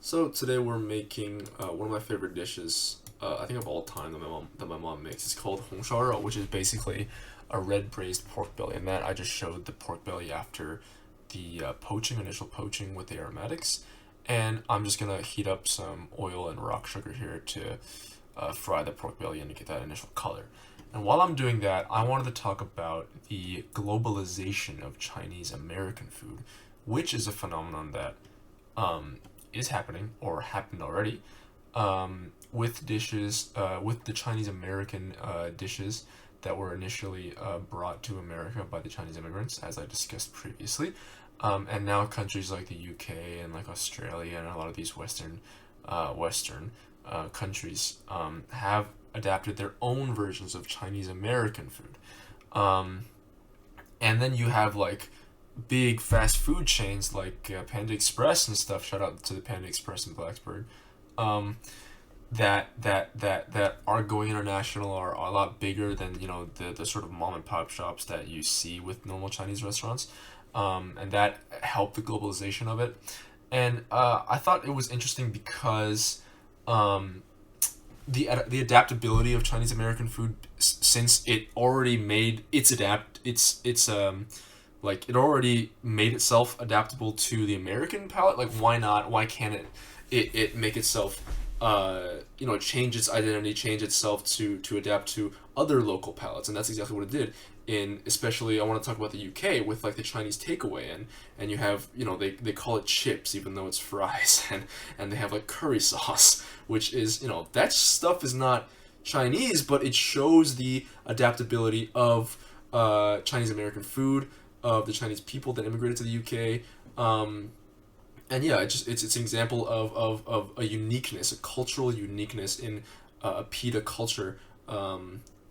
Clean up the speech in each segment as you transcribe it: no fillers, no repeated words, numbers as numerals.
So today we're making one of my favorite dishes, I think of all time that my mom makes. It's called Shao Rao, which is basically a red braised pork belly, and that I just showed the pork belly after the initial poaching with the aromatics, and I'm just gonna heat up some oil and rock sugar here to fry the pork belly and to get that initial color. And while I'm doing that, I wanted to talk about the globalization of Chinese American food, which is a phenomenon that is happening or happened already with dishes, with the Chinese American dishes that were initially brought to America by the Chinese immigrants, as I discussed previously. And now countries like the UK and like Australia and a lot of these Western countries have adapted their own versions of Chinese American food. And then you have like big fast food chains like Panda Express and stuff. Shout out to the Panda Express in Blacksburg. That are going international, are a lot bigger than the sort of mom and pop shops that you see with normal Chinese restaurants, and that helped the globalization of it. And I thought it was interesting because the adaptability of Chinese American food, since it already made it already made itself adaptable to the American palate. Like, why not? Why can't it make itself change its identity, change itself to adapt to other local palates? And that's exactly what it did. In especially, I want to talk about the UK with like the Chinese takeaway, and you have they call it chips even though it's fries, and they have like curry sauce, which is that stuff is not Chinese, but it shows the adaptability of Chinese American food, of the Chinese people that immigrated to the UK. And yeah, it's an example of a uniqueness, a cultural uniqueness in a PETA culture,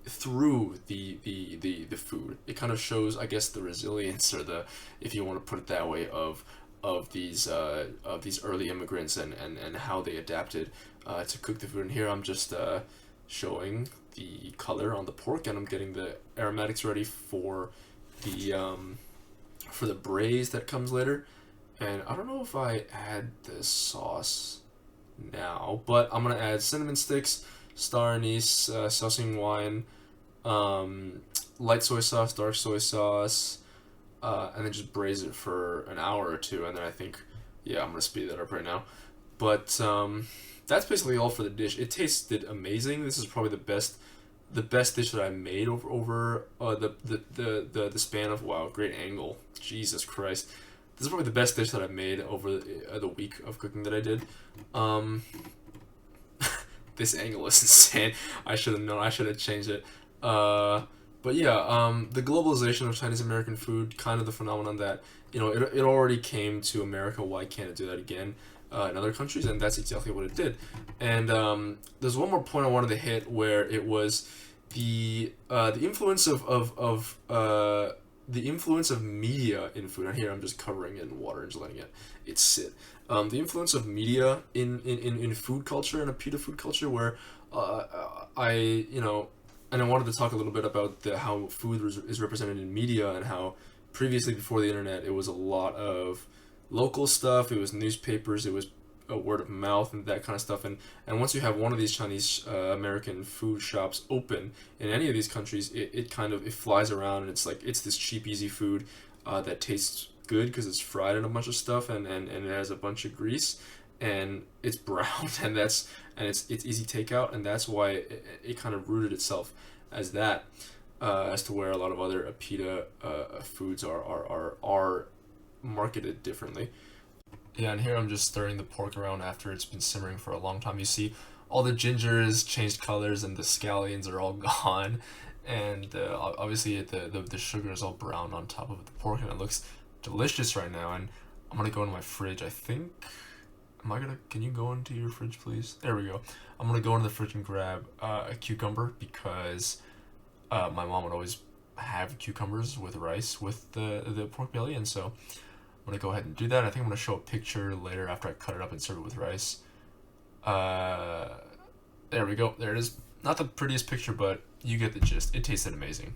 through the food. It kind of shows, I guess, the resilience, or the, if you want to put it that way, of these early immigrants, and how they adapted to cook the food. And here I'm just showing the color on the pork, and I'm getting the aromatics ready for the braise that comes later. And I don't know if I add this sauce now, but I'm gonna add cinnamon sticks, star anise, Sausage wine, light soy sauce, dark soy sauce, and then just braise it for an hour or two. And then I think, yeah, I'm gonna speed that up right now. But that's basically all for the dish. It tasted amazing. This is probably the best dish that I made over the span of, wow, great angle, Jesus Christ. This is probably the best dish that I've made over the week of cooking that I did. This angle is insane. I should have known. I should have changed it. But yeah, the globalization of Chinese American food, kind of the phenomenon that it already came to America. Why can't it do that again in other countries? And that's exactly what it did. And there's one more point I wanted to hit, where it was the influence the influence of media in food. And here I'm just covering it in water and just letting it sit. The influence of media in food culture, and a PETA food culture, where and I wanted to talk a little bit about how food is represented in media, and how previously, before the internet, it was a lot of local stuff. It was newspapers, it was word of mouth, and that kind of stuff. And once you have one of these Chinese American food shops open in any of these countries, it flies around, and it's this cheap, easy food that tastes good because it's fried in a bunch of stuff, and it has a bunch of grease, and it's brown, and it's easy takeout, and that's why it kind of rooted itself as that, as to where a lot of other PETA foods are marketed differently. Yeah, and here I'm just stirring the pork around after it's been simmering for a long time. You see all the ginger has changed colors, and the scallions are all gone, and obviously the sugar is all brown on top of the pork, and it looks delicious right now. And I'm gonna go into my fridge, I think. Can you go into your fridge, please? There we go. I'm gonna go into the fridge and grab a cucumber, because my mom would always have cucumbers with rice with the pork belly, and so I'm gonna go ahead and do that. I think I'm gonna show a picture later after I cut it up and serve it with rice. There we go. There it is. Not the prettiest picture, but you get the gist. It tasted amazing.